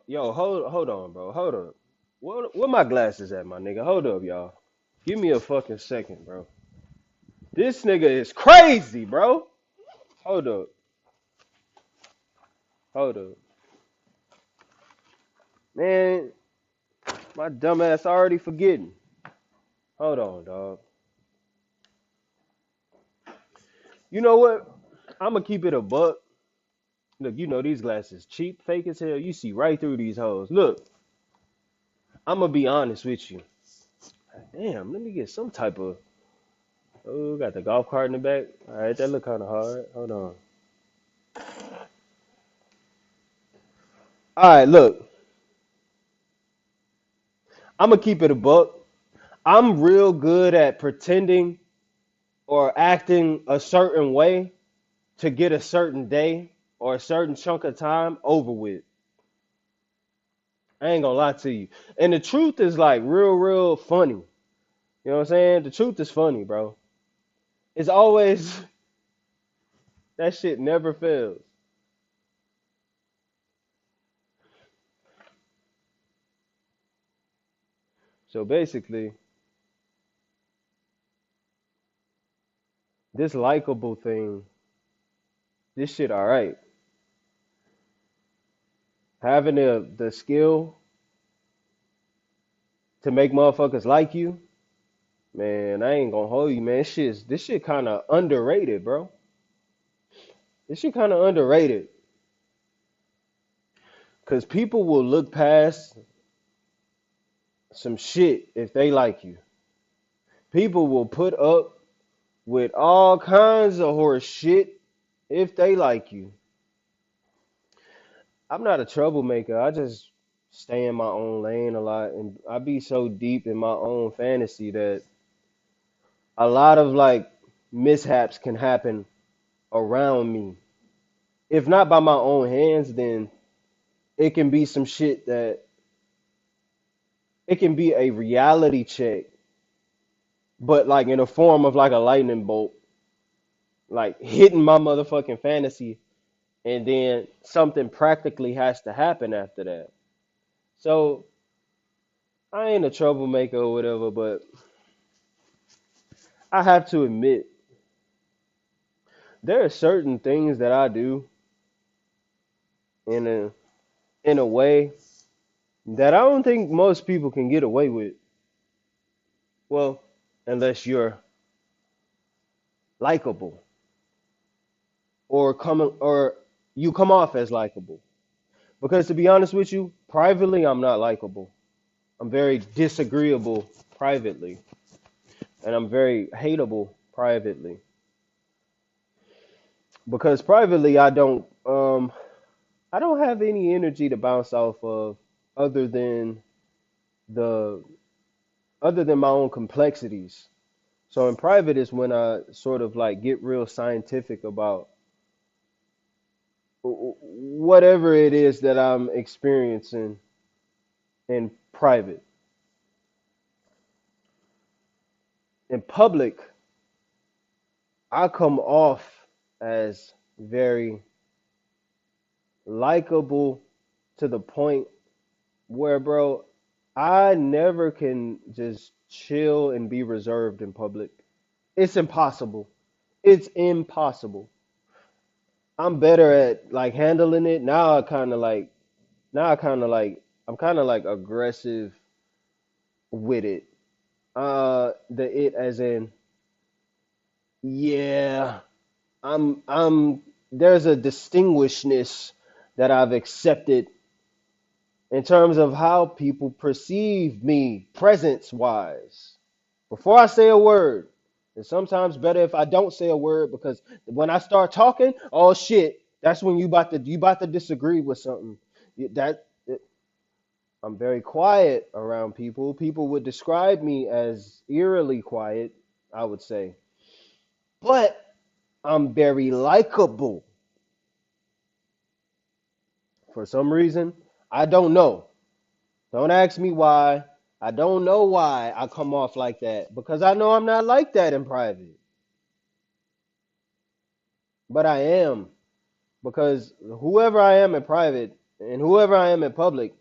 Yo, hold on, bro. Hold up. Where my glasses at, my nigga? Hold up, y'all. Give me a fucking second, bro. This nigga is crazy, bro. Hold up. Hold up. Man, my dumb ass already forgetting. Hold on, dog. You know what? I'ma keep it a buck. Look, you know these glasses cheap, fake as hell. You see right through these hoes. Look, I'ma be honest with you. Damn, let me get some type of. Oh, got the golf cart in the back. All right, that look kind of hard. Hold on. All right, look. I'ma keep it a buck. I'm real good at pretending or acting a certain way to get a certain day or a certain chunk of time over with. I ain't gonna lie to you. And the truth is like real funny. You know what I'm saying? The truth is funny, bro. It's always that shit never fails. So basically, this likable thing, this shit alright. Having the skill to make motherfuckers like you, man, I ain't gonna hold you, man. This shit kinda underrated, bro. This shit kinda underrated. Cause people will look past some shit if they like you. People will put up with all kinds of horse shit if they like you. I'm not a troublemaker. I just stay in my own lane a lot, and I be so deep in my own fantasy that a lot of like mishaps can happen around me. If not by my own hands, then it can be some shit that it can be a reality check, but like in the form of like a lightning bolt, like hitting my motherfucking fantasy, and then something practically has to happen after that. So I ain't a troublemaker or whatever, but I have to admit there are certain things that I do in a way that I don't think most people can get away with. Well, unless you're likable or you come off as likable. Because to be honest with you, privately I'm not likable. I'm very disagreeable privately, and I'm very hateable privately. Because privately I don't have any energy to bounce off of other than the other than my own complexities. So in private is when I sort of like get real scientific about whatever it is that I'm experiencing in private. In public, I come off as very likable to the point where, bro, I never can just chill and be reserved in public. It's impossible. It's impossible. I'm better at like handling it. Now I kind of like I'm kind of like aggressive with it. The it as in yeah, I'm there's a distinguishedness that I've accepted in terms of how people perceive me presence wise. Before I say a word, it's sometimes better if I don't say a word because when I start talking, oh shit, that's when you about to disagree with something. That I'm very quiet around people. People would describe me as eerily quiet, I would say. But I'm very likable for some reason. I don't know. Don't ask me why. I don't know why I come off like that because I know I'm not like that in private. But I am because whoever I am in private and whoever I am in public,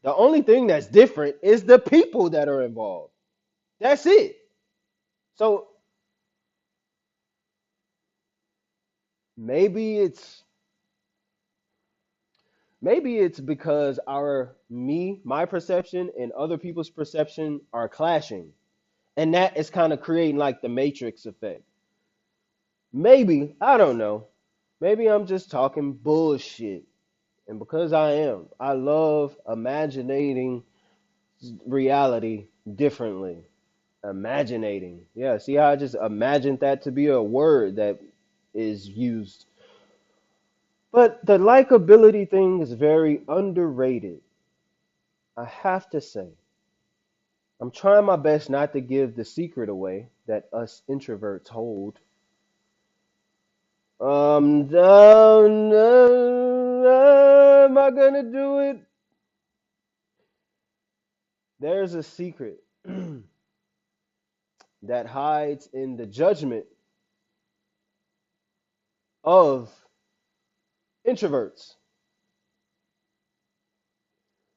the only thing that's different is the people that are involved. That's it. So maybe it's maybe it's because my perception and other people's perception are clashing. And that is kind of creating like the matrix effect. Maybe, I don't know. Maybe I'm just talking bullshit. And because I love imaginating reality differently. Imaginating. Yeah, see how I just imagined that to be a word that is used. But the likability thing is very underrated. I have to say. I'm trying my best not to give the secret away that us introverts hold. Am I gonna do it? There's a secret that hides in the judgment of introverts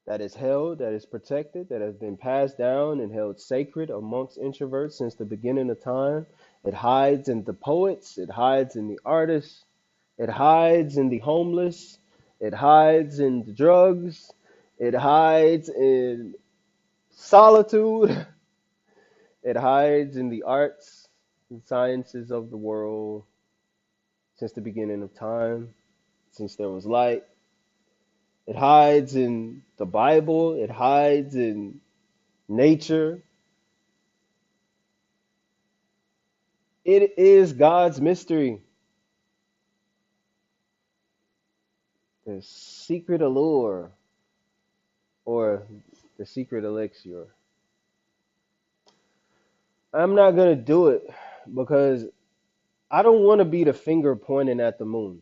that is held, that is protected, that has been passed down and held sacred amongst introverts since the beginning of time. It hides in the poets, it hides in the artists, it hides in the homeless, it hides in the drugs, it hides in solitude, it hides in the arts and sciences of the world since the beginning of time, since there was light. It hides in the Bible, it hides in nature. It is God's mystery, the secret allure, or the secret elixir. I'm not going to do it because I don't want to be the finger pointing at the moon.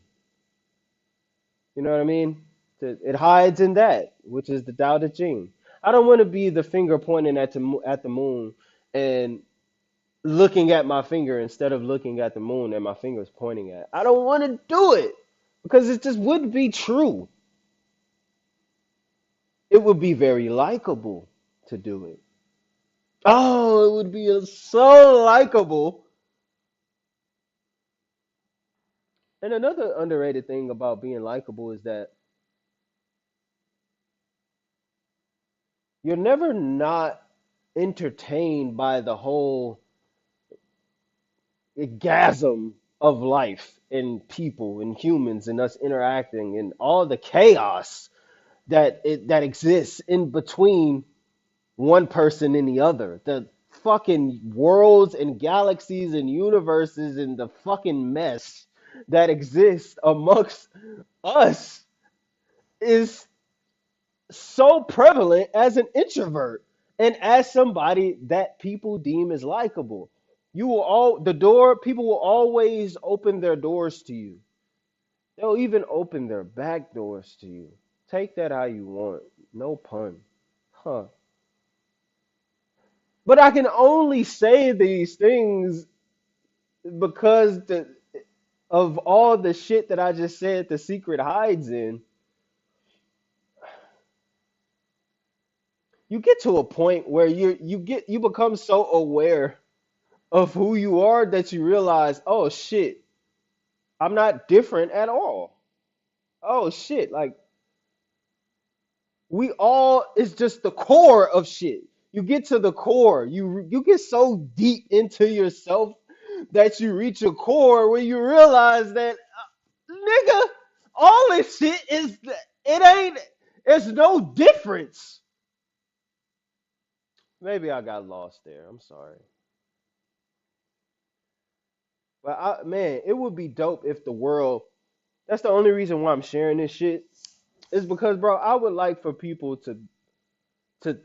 You know what I mean? It hides in that, which is the Tao Te Ching. I don't want to be the finger pointing at the moon and looking at my finger instead of looking at the moon and my finger's pointing at. I don't want to do it because it just wouldn't be true. It would be very likable to do it. Oh, it would be so likable. And another underrated thing about being likable is that you're never not entertained by the whole gasm of life and people and humans and us interacting and all the chaos that exists in between one person and the other. The fucking worlds and galaxies and universes and the fucking mess that exists amongst us is so prevalent as an introvert and as somebody that people deem as likable. You will all the door people will always open their doors to you. They'll even open their back doors to you. Take that how you want. No pun. Huh. But I can only say these things because of all the shit that I just said the secret hides in. You get to a point where you become so aware of who you are that you realize, oh shit, I'm not different at all. Oh shit, like we all it's just the core of shit. You get to the core. You get so deep into yourself that you reach a core where you realize that nigga, all this shit is it ain't it's no difference. Maybe I got lost there. I'm sorry. But man, it would be dope if the world that's the only reason why I'm sharing this shit is because bro, I would like for people to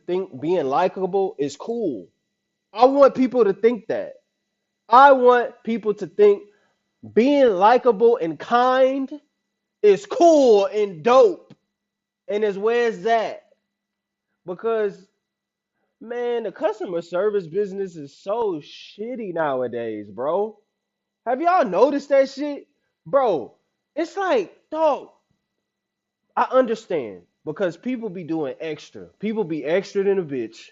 think being likable is cool. I want people to think that. I want people to think being likable and kind is cool and dope and is where it's at. Because man, the customer service business is so shitty nowadays, bro. Have y'all noticed that shit? Bro, it's like, dog, I understand because people be doing extra. People be extra than a bitch.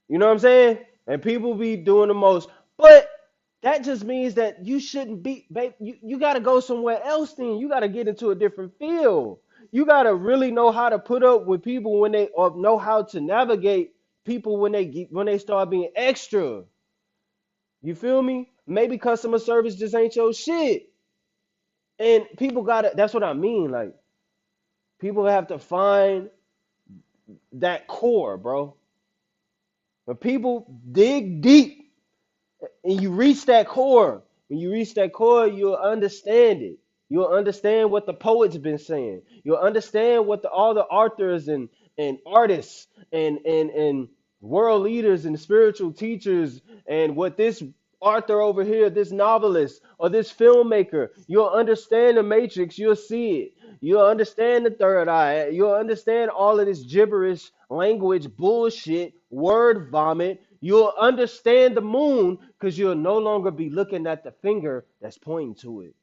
You know what I'm saying? And people be doing the most. But that just means that you shouldn't be, babe. You got to go somewhere else then. You got to get into a different field. You got to really know how to put up with people when they, or know how to navigate people when they start being extra. You feel me? Maybe customer service just ain't your shit. And people got to, that's what I mean. Like, people have to find that core, bro. When people dig deep and you reach that core, when you reach that core, you'll understand it. You'll understand what the poets been saying. You'll understand what all the authors and artists and world leaders and spiritual teachers and what this author over here, this novelist or this filmmaker, you'll understand the matrix, you'll see it. You'll understand the third eye. You'll understand all of this gibberish, language, bullshit, word vomit. You'll understand the moon because you'll no longer be looking at the finger that's pointing to it.